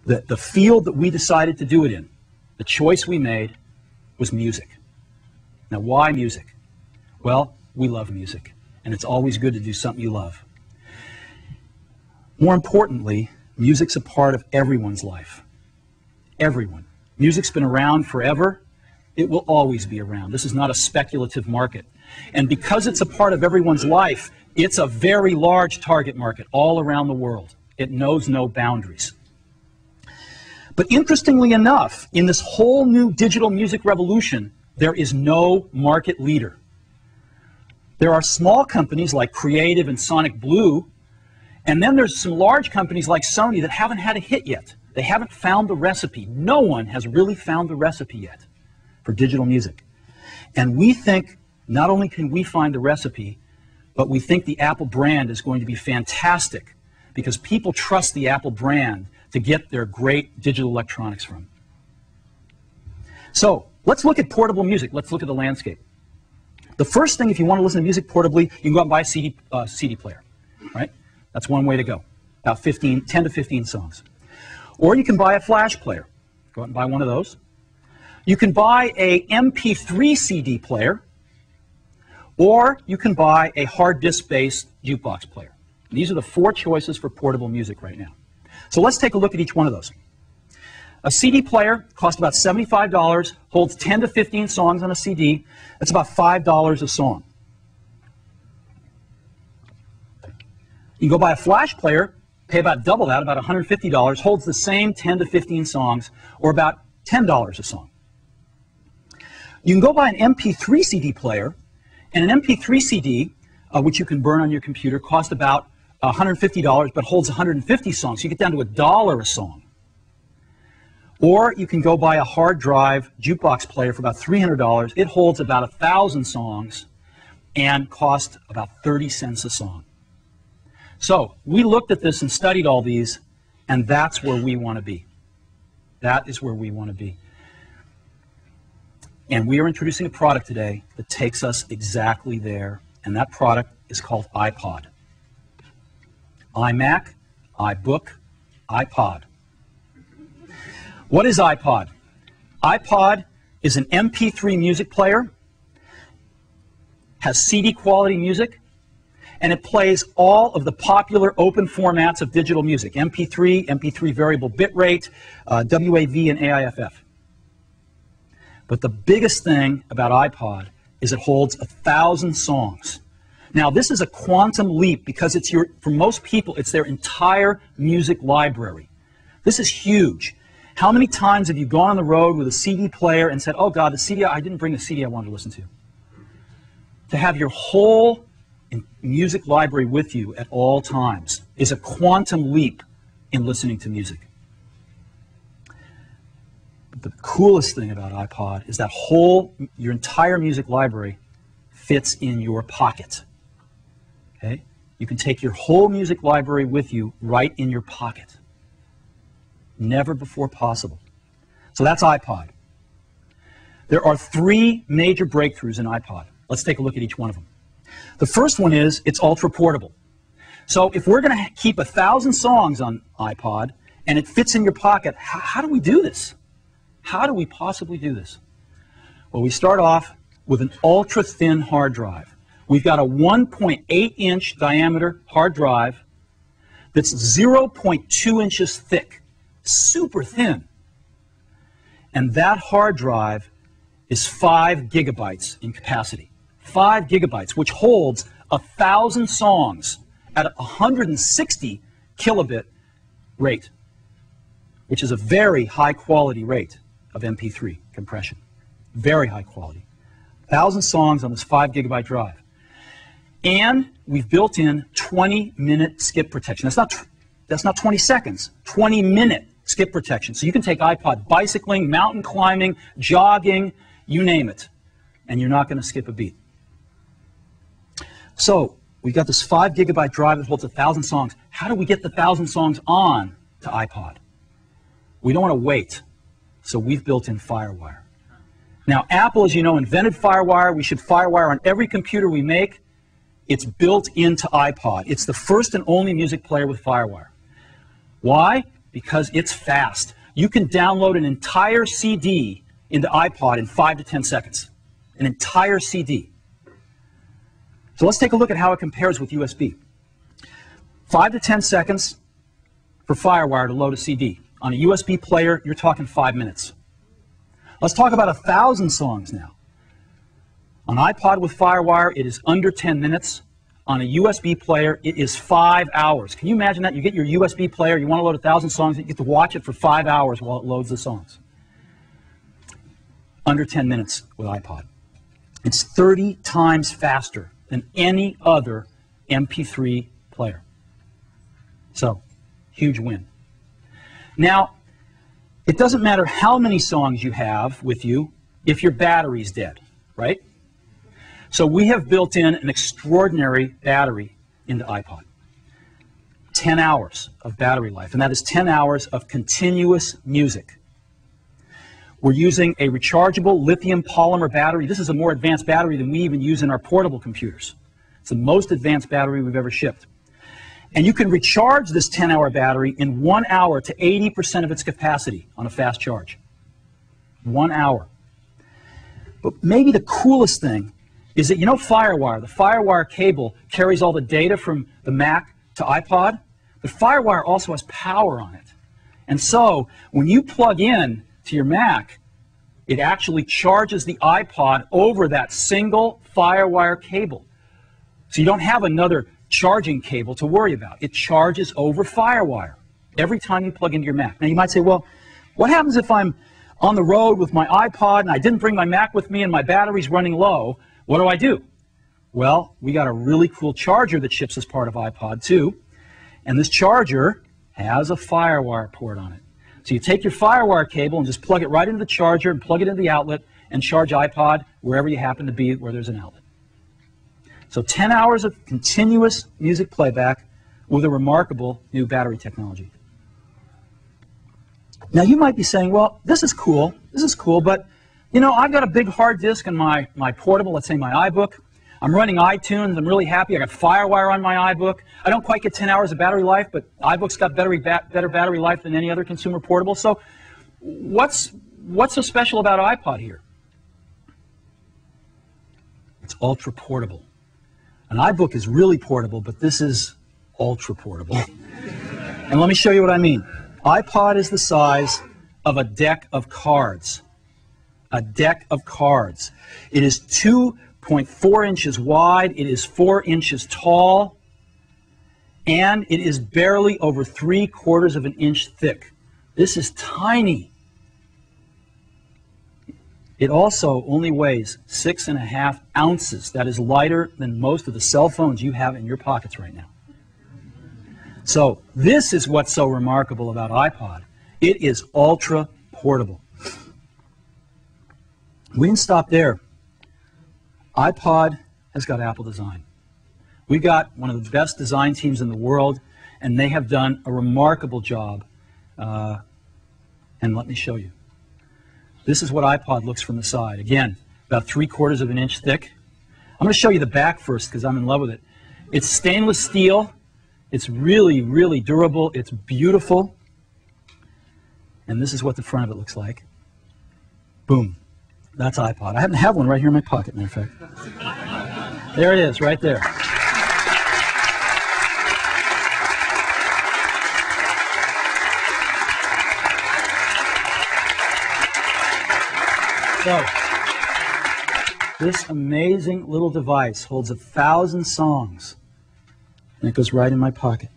The field that we decided to do it in, the choice we made, was music. Now, why music? Well, we love music, and it's always good to do something you love. More importantly, music's a part of everyone's life. Everyone. Music's been around forever. It will always be around. This is not a speculative market. And because it's a part of everyone's life, it's a very large target market all around the world. It knows no boundaries. But interestingly enough, in this whole new digital music revolution, there is no market leader. There are small companies like Creative and Sonic Blue, and then there's some large companies like Sony that haven't had a hit yet. They haven't found the recipe. No one has really found the recipe yet for digital music. And we think not only can we find the recipe, but we think the Apple brand is going to be fantastic because people trust the Apple brand to get their great digital electronics from. So let's look at portable music. Let's look at the landscape. The first thing, if you want to listen to music portably, you can go out and buy a CD player, right? That's one way to go, about 10 to 15 songs. Or you can buy a flash player. Go out and buy one of those. You can buy a MP3 CD player, or you can buy a hard disk-based jukebox player. These are the 4 choices for portable music right now. So let's take a look at each one of those. A CD player costs about $75, holds 10 to 15 songs on a CD. That's about $5 a song. You can go buy a flash player, pay about double that, about $150, holds the same 10 to 15 songs, or about $10 a song. You can go buy an MP3 CD player, and an MP3 CD, which you can burn on your computer, costs about $150, but holds 150 songs. So you get down to $1 a song. Or you can go buy a hard drive jukebox player for about $300. It holds about 1,000 songs and costs about 30 cents a song. So we looked at this and studied all these, and that's where we want to be. That is where we want to be. And we are introducing a product today that takes us exactly there, and that product is called iPod. iMac, iBook, iPod. What is iPod? iPod is an MP3 music player, has CD quality music, and it plays all of the popular open formats of digital music, MP3, MP3 variable bitrate, WAV, and AIFF. But the biggest thing about iPod is it holds 1,000 songs. Now, this is a quantum leap because it's for most people, it's their entire music library. This is huge. How many times have you gone on the road with a CD player and said, oh God, the CD, I didn't bring the CD I wanted to listen to? To have your whole music library with you at all times is a quantum leap in listening to music. But the coolest thing about iPod is that your entire music library fits in your pocket. Okay? You can take your whole music library with you right in your pocket. Never before possible. So that's iPod. There are 3 major breakthroughs in iPod. Let's take a look at each one of them. The first one is it's ultra portable. So if we're going to keep 1,000 songs on iPod and it fits in your pocket, how do we do this? How do we possibly do this? Well, we start off with an ultra thin hard drive. We've got a 1.8-inch diameter hard drive that's 0.2 inches thick. Super thin. And that hard drive is 5 gigabytes in capacity. 5 gigabytes, which holds 1,000 songs at a 160 kilobit rate, which is a very high quality rate of MP3 compression. Very high quality. 1,000 songs on this 5 gigabyte drive. And we've built in 20-minute skip protection. That's not 20 seconds, 20-minute skip protection. So you can take iPod bicycling, mountain climbing, jogging, you name it, and you're not going to skip a beat. So we've got this 5 gigabyte drive that holds 1,000 songs. How do we get the 1,000 songs on to iPod? We don't want to wait, so we've built in FireWire. Now, Apple, as you know, invented FireWire. We should FireWire on every computer we make. It's built into iPod. It's the first and only music player with FireWire. Why? because it's fast. You can download an entire CD into iPod in 5 to 10 seconds. An entire CD. So let's take a look at how it compares with USB. 5 to 10 seconds for FireWire to load a CD. On a USB player, you're talking 5 minutes. Let's talk about 1,000 songs now. On iPod with FireWire, it is under 10 minutes. On a USB player, it is 5 hours. Can you imagine that? You get your USB player, you want to load 1,000 songs, you get to watch it for 5 hours while it loads the songs. Under 10 minutes with iPod. It's 30 times faster than any other MP3 player. So, huge win. Now, it doesn't matter how many songs you have with you if your battery's dead, right? So we have built in an extraordinary battery into iPod. 10 hours of battery life, and that is 10 hours of continuous music. We're using a rechargeable lithium polymer battery. This is a more advanced battery than we even use in our portable computers. It's the most advanced battery we've ever shipped. And you can recharge this 10-hour battery in 1 hour to 80% of its capacity on a fast charge. 1 hour. But maybe the coolest thing is that, you know, FireWire, the FireWire cable carries all the data from the Mac to iPod, but FireWire also has power on it. And so, when you plug in to your Mac, it actually charges the iPod over that single FireWire cable. So you don't have another charging cable to worry about. It charges over FireWire every time you plug into your Mac. Now you might say, well, what happens if I'm on the road with my iPod and I didn't bring my Mac with me and my battery's running low? What do? Well, we got a really cool charger that ships as part of iPod too, and this charger has a FireWire port on it. So you take your FireWire cable and just plug it right into the charger and plug it into the outlet and charge iPod wherever you happen to be where there's an outlet. So 10 hours of continuous music playback with a remarkable new battery technology. Now you might be saying, well, this is cool, but you know, I've got a big hard disk in my portable, let's say my iBook. I'm running iTunes, I'm really happy, I got FireWire on my iBook. I don't quite get 10 hours of battery life, but iBook's got better battery life than any other consumer portable. So what's so special about iPod here? It's ultra portable. An iBook is really portable, but this is ultra portable. And let me show you what I mean. iPod is the size of a deck of cards. A deck of cards. It is 2.4 inches wide, it is 4 inches tall, and it is barely over 3/4 of an inch thick. This is tiny. It also only weighs 6.5 ounces. That is lighter than most of the cell phones you have in your pockets right now. So this is what's so remarkable about iPod. It is ultra portable. We didn't stop there. iPod has got Apple design. We got one of the best design teams in the world, and they have done a remarkable job. And let me show you. This is what iPod looks from the side. Again, about 3/4 of an inch thick. I'm going to show you the back first because I'm in love with it. It's stainless steel. It's really, really durable. It's beautiful. And this is what the front of it looks like. Boom. That's iPod. I happen to have one right here in my pocket, matter of fact. There it is, right there. So, this amazing little device holds 1,000 songs, and it goes right in my pocket.